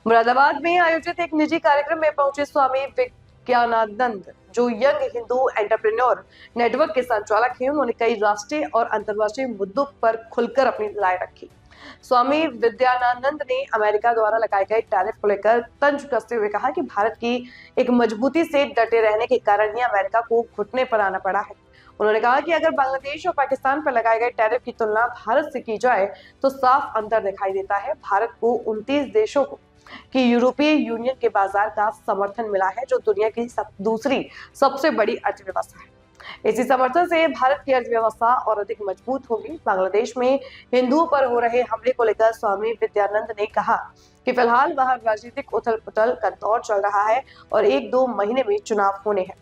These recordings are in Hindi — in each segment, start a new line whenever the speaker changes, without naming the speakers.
मुरादाबाद में आयोजित एक निजी कार्यक्रम में पहुंचे स्वामी विज्ञानानंद, जो यंग हिंदू एंटरप्रेन्योर नेटवर्क के संचालक हैं। उन्होंने कई राष्ट्रीय और अंतर्राष्ट्रीय मुद्दों पर खुलकर अपनी राय रखी। स्वामी विद्यानानंद ने अमेरिका द्वारा लगाए गए टैरिफ को लेकर तंज कसते हुए कहा कि भारत की एक मजबूती से डटे रहने के कारण ही अमेरिका को घुटने पर आना पड़ा है। उन्होंने कहा कि अगर बांग्लादेश और पाकिस्तान पर लगाए गए टैरिफ की तुलना भारत से की जाए तो साफ अंतर दिखाई देता है। भारत को 29 देशों की यूरोपीय यूनियन के बाजार का समर्थन मिला है, जो दुनिया की दूसरी सबसे बड़ी अर्थव्यवस्था है। इसी समर्थन से भारत की अर्थव्यवस्था और अधिक मजबूत होगी। बांग्लादेश में हिंदुओं पर हो रहे हमले को लेकर स्वामी विद्यानंद ने कहा कि फिलहाल वहां राजनीतिक उथल पुथल का दौर चल रहा है और 1-2 महीने में चुनाव होने हैं।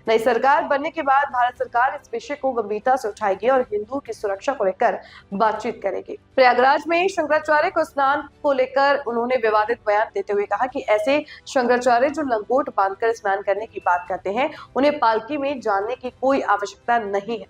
नई सरकार बनने के बाद भारत सरकार इस विषय को गंभीरता से उठाएगी और हिंदुओं की सुरक्षा को लेकर बातचीत करेगी। प्रयागराज में शंकराचार्य को स्नान को लेकर उन्होंने विवादित बयान देते हुए कहा कि ऐसे शंकराचार्य जो लंगोट बांधकर स्नान करने की बात करते हैं, उन्हें पालकी में जाने की कोई आवश्यकता नहीं है।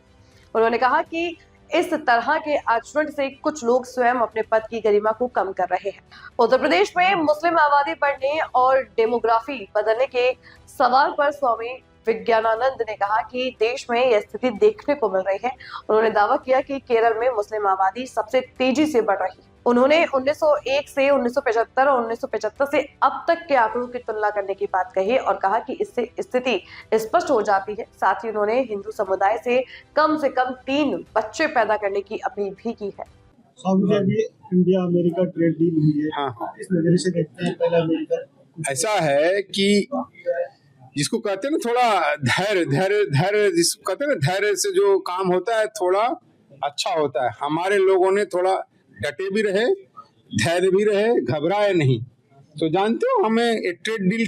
उन्होंने कहा कि इस तरह के आचरण से कुछ लोग स्वयं अपने पद की गरिमा को कम कर रहे हैं। उत्तर प्रदेश में मुस्लिम आबादी बढ़ने और डेमोग्राफी बदलने के सवाल पर स्वामी विज्ञानानंद ने कहा कि देश में यह स्थिति देखने को मिल रही है। उन्होंने दावा किया कि केरल में मुस्लिम आबादी सबसे तेजी से बढ़ रही है। उन्होंने 1901 से 1975 और 1975 से अब तक के आंकड़ों की तुलना करने की बात कही और कहा कि इससे स्थिति स्पष्ट हो जाती है। साथ ही उन्होंने हिंदू समुदाय से कम 3 बच्चे पैदा करने की अपील भी की है।
इंडिया अमेरिका ट्रेड डील हुई है।
हाँ,
इस नजरिए से देखते हैं। पहला अमेरिका
ऐसा है कि जिसको कहते हैं ना थोड़ा धैर्य जिसको कहते हैं ना धैर्य से जो काम होता है थोड़ा अच्छा होता है। हमारे लोगों ने थोड़ा डटे भी रहे, धैर्य भी रहे, घबराए नहीं। तो जानते हो हमें एक ट्रेड डील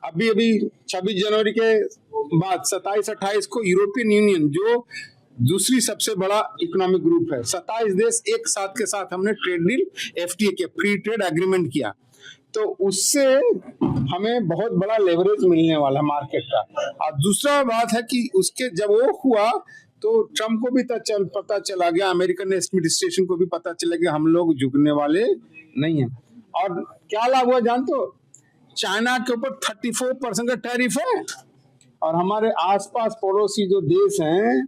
अभी 26 जनवरी के बाद 27-28 को यूरोपियन यूनियन जो दूसरी सबसे बड़ा इकोनॉमिक ग्रुप है, 27 देश एक साथ के साथ हमने ट्रेड डील FTA के फ्री ट्रेड एग्रीमेंट किया। तो उससे हमें बहुत बड़ा लेवरेज मिलने वाला मार्केट का। और दूसरा बात है कि उसके जब वो हुआ तो ट्रम्प को भी पता चला गया, अमेरिकन एडमिनिस्ट्रेशन को भी पता चला गया हम लोग झुकने वाले नहीं हैं। और क्या लाभ हुआ जानते हो? चाइना के ऊपर 34% का टैरिफ है और हमारे आसपास पड़ोसी जो देश हैं,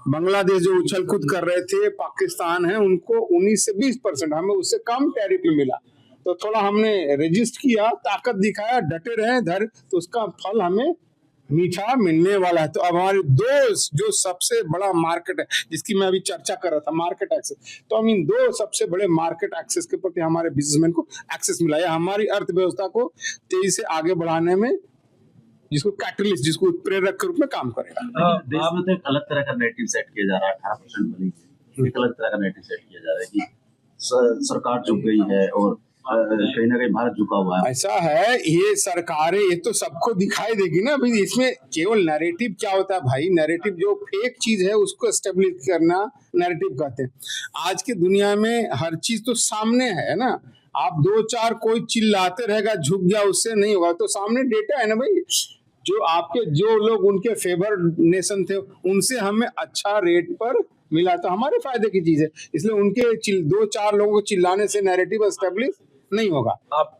बांग्लादेश जो उछल कूद कर रहे थे, पाकिस्तान है, उनको 19 से 20%, हमें उससे कम टैरिफ मिला। तो थोड़ा हमने रजिस्ट किया, ताकत दिखाया, डटे रहे धैर्य, तो उसका फल हमें मीठा मिलने वाला है। तो अब हमारे दोस्त जो सबसे बड़ा मार्केट है जिसकी मैं अभी चर्चा कर रहा था, मार्केट एक्सेस, तो हम इन 2 सबसे बड़े मार्केट एक्सेस के प्रति हमारे बिजनेसमैन को एक्सेस मिला है। हमारी अर्थव्यवस्था को तेजी से आगे बढ़ाने में जिसको कैटलिस्ट, जिसको प्रेरक के रूप में काम करेगा।
देश में तो एक अलग तरह का नैरेटिव सेट किया जा रहा है, 18% वाली एक अलग तरह का नैरेटिव सेट किया जा रहा है कि सरकार झुक गई है और कहीं ना कहीं भारत झुका हुआ है।
ऐसा है, ये सरकारें ये तो सबको दिखाई देगी ना। अभी इसमें केवल नैरेटिव क्या होता है भाई? नैरेटिव जो फेक चीज है उसको एस्टेब्लिश करना नैरेटिव कहते हैं। आज की दुनिया में हर चीज तो सामने है ना। आप 2-4 कोई चिल्लाते रहेगा झुक गया उससे नहीं होगा, तो सामने डेटा है ना भाई। जो लोग उनके फेवर नेशन थे उनसे हमें अच्छा रेट पर मिला, तो हमारे फायदे की चीज है। इसलिए उनके 2-4 लोगों को चिल्लाने से नैरेटिव एस्टेब्लिश नहीं होगा।
आप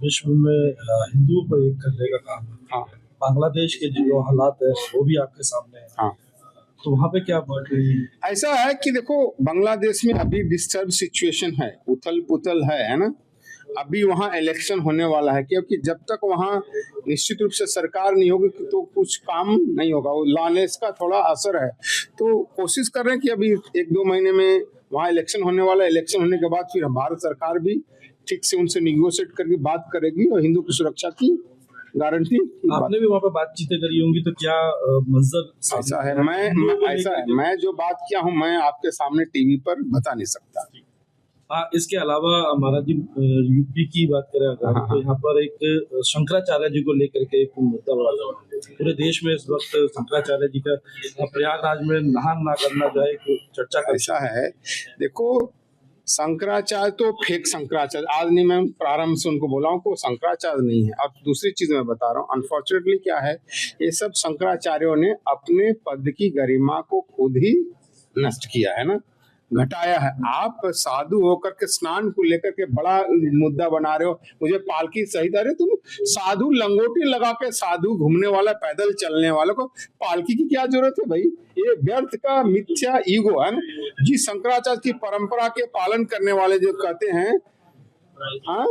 विश्व में हिंदुओं को एक करने का काम है।
हाँ,
बांग्लादेश के जो हालात है वो भी आपके सामने है।
हाँ,
तो वहाँ पे क्या बढ़ रही है?
ऐसा है कि देखो बांग्लादेश में अभी डिस्टर्ब सिचुएशन है, उथल पुथल है ना। अभी वहाँ इलेक्शन होने वाला है, क्योंकि जब तक वहाँ निश्चित रूप से सरकार नहीं होगी तो कुछ काम नहीं होगा। वो लॉलेस का थोड़ा असर है। तो कोशिश कर रहे हैं कि अभी 1-2 महीने में वहाँ इलेक्शन होने वाला है। इलेक्शन होने के बाद फिर भारत सरकार भी ठीक से उनसे निगोशिएट करके बात करेगी और हिंदू की सुरक्षा की गारंटी।
आपने भी वहाँ पे बातचीतें करी होंगी, तो क्या मंजर
ऐसा है? मैं जो बात किया हूँ मैं आपके सामने टीवी पर बता नहीं सकता।
इसके अलावा हमारा जी यूपी की बात करें अगर, तो यहाँ पर एक शंकराचार्य जी को लेकर के एक मुद्दा बढ़ा है। पूरे देश में इस वक्त शंकराचार्य जी का प्रयागराज में नहान ना करना जो है चर्चा का।
ऐसा है, देखो शंकराचार्य तो फेक शंकराचार्य, आज नहीं, मैं प्रारंभ से उनको बोला हूँ को शंकराचार्य नहीं है। अब दूसरी चीज मैं बता रहा हूँ, अनफॉर्चुनेटली क्या है, ये सब शंकराचार्यों ने अपने पद की गरिमा को खुद ही नष्ट किया है ना, घटाया है। आप साधु होकर के स्नान को लेकर के बड़ा मुद्दा बना रहे हो, मुझे पालकी सहित, अरे तुम साधु लंगोटी लगा के साधु घूमने वाला पैदल चलने वालों को पालकी की क्या जरूरत है भाई? ये व्यर्थ का मिथ्या ईगो है ना। जी शंकराचार्य की परंपरा के पालन करने वाले जो कहते हैं हाँ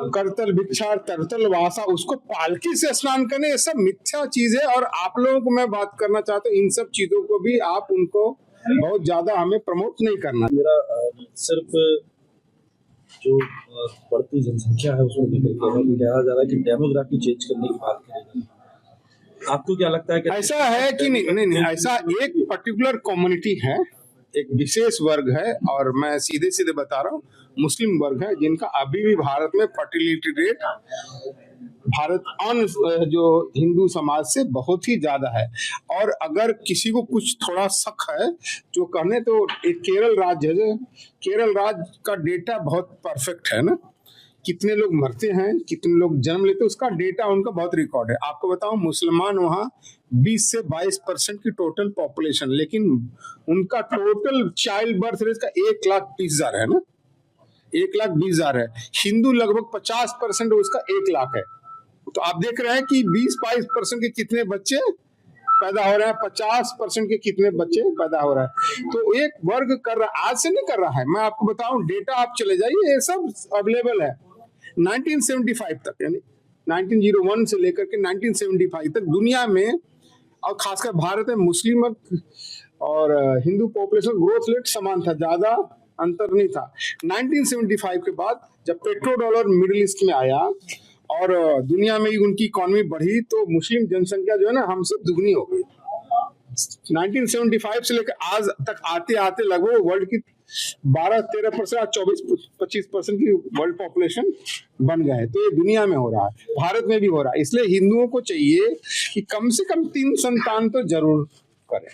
करतल भिक्षा तरतल वासा, उसको पालकी से स्नान करने, ये सब मिथ्या चीज है। और आप लोगों को मैं बात करना चाहता हूँ, इन सब चीजों को भी आप उनको बहुत ज्यादा हमें प्रमोट नहीं करना।
मेरा सिर्फ जो बढ़ती जनसंख्या है उसको लेकर के कहा जा रहा है कि डेमोग्राफी चेंज करने की बात करें, आपको क्या लगता है कि
ऐसा है कि नहीं, ऐसा एक पर्टिकुलर कम्युनिटी है, एक विशेष वर्ग है, और मैं सीधे सीधे बता रहा हूँ, मुस्लिम वर्ग है, जिनका अभी भी भारत में फर्टिलिटी रेट भारत अन्य जो हिंदू समाज से बहुत ही ज्यादा है। और अगर किसी को कुछ थोड़ा शक है, जो कहने तो एक केरल राज्य है, केरल राज्य का डेटा बहुत परफेक्ट है ना, कितने लोग मरते हैं, कितने लोग जन्म लेते हैं, उसका डेटा उनका बहुत रिकॉर्ड है। आपको बताऊं, मुसलमान वहाँ 20 से 22% की टोटल पॉपुलेशन, लेकिन उनका टोटल चाइल्ड बर्थ रेट का 1,20,000 है ना, 1,20,000 है। हिंदू लगभग 50% उसका 1 लाख है। तो आप देख रहे हैं कि 20-22% के कितने बच्चे पैदा हो रहे हैं, 50% के कितने बच्चे पैदा हो रहे हैं। तो एक वर्ग कर रहा है, आज से नहीं कर रहा है। मैं आपको बताऊं, डेटा आप चले जाइए, ये सब अवेलेबल है। 1975 तक, यानी 1901 से लेकर के 1975 तक दुनिया में, और खासकर भारत में, मुस्लिम और हिंदू पॉपुलेशन ग्रोथ रेट समान था, ज्यादा अंतर नहीं था। 1975 के बाद जब पेट्रो डॉलर मिडिल ईस्ट में आया और दुनिया में उनकी इकोनॉमी बढ़ी, तो मुस्लिम जनसंख्या जो है ना हमसे दुगनी हो गई। 1975 से लेकर आज तक आते आते लगभग वर्ल्ड की 12-13%, 24-25% की वर्ल्ड पॉपुलेशन बन गए। तो ये दुनिया में हो रहा है, भारत में भी हो रहा है। इसलिए हिंदुओं को चाहिए कि कम से कम 3 संतान तो जरूर करें।